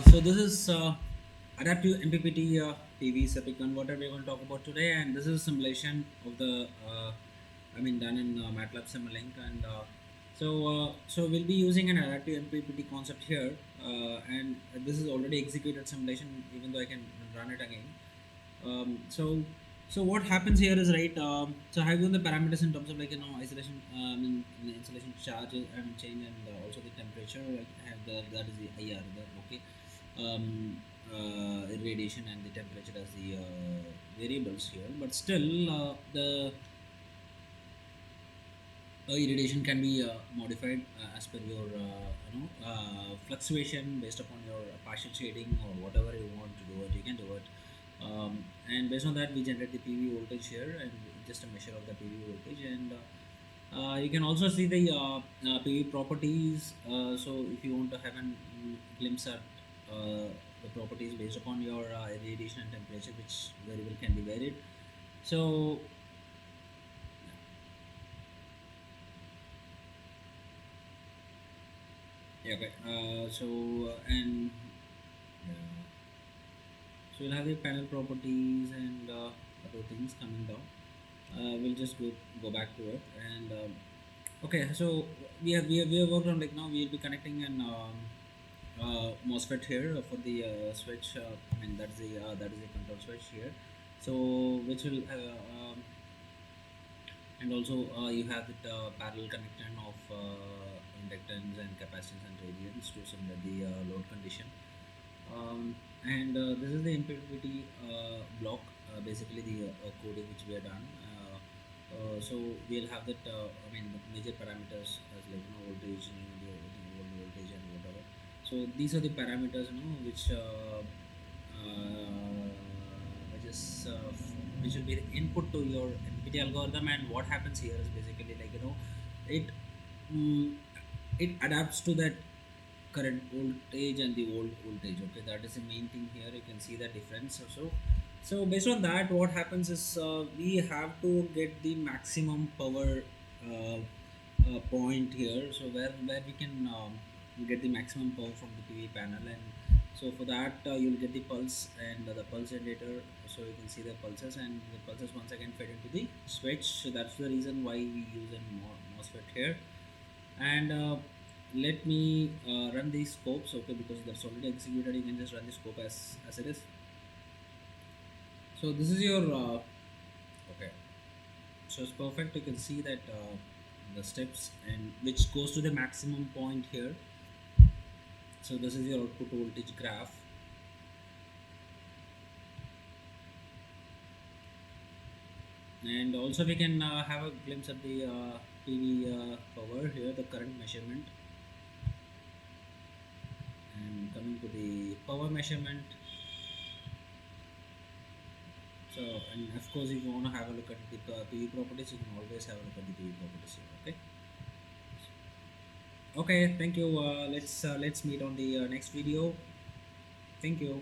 So this is adaptive MPPT TV SEPIC converter we're going to talk about today, and this is simulation of the done in MATLAB Simulink, and so we'll be using an adaptive MPPT concept here, and this is already executed simulation, even though I can run it again. So what happens here is right. So I have given the parameters in terms of isolation, insulation charge and change, and also the temperature. Like I have that is the IR, okay. Irradiation and the temperature as the variables here, but still the irradiation can be modified as per your fluctuation based upon your partial shading or whatever you want to do it. You can do it. And based on that we generate the PV voltage here, and just a measure of the PV voltage, and you can also see the PV properties. So if you want to have a glimpse at the properties based upon your radiation and temperature, which variable can be varied. So yeah, okay. And so you'll have the panel properties and other things coming down. We'll just go back to it, and okay. So we have worked on, like, now we'll be connecting an MOSFET here for the switch. That is the control switch here. So which will and also you have the parallel connection of inductance and capacitance and radiance to simulate the load condition. And this is the MPPT block, basically the coding which we have done. So we'll have that. The major parameters as, like, voltage, the voltage and whatever. So these are the parameters, which will be the input to your MPPT algorithm. And what happens here is basically, like, it mm, it adapts to that current voltage and the old voltage. Okay, that is the main thing here. You can see the difference. So based on that, what happens is we have to get the maximum power point here. So where we can get the maximum power from the PV panel, and so for that you'll get the pulse and the pulse generator. So you can see the pulses, and the pulses once again fed into the switch. So that's the reason why we use a MOSFET here. And let me run these scopes, okay, because that's already executed. You can just run the scope as it is. So this is your okay, so it's perfect. You can see that the steps, and which goes to the maximum point here. So this is your output voltage graph, and also we can have a glimpse at the PV power here, the current measurement. And coming to the power measurement, so, and of course if you want to have a look at the PV properties, you can always have a look at the PV properties here. Okay, thank you. Let's meet on the next video. Thank you.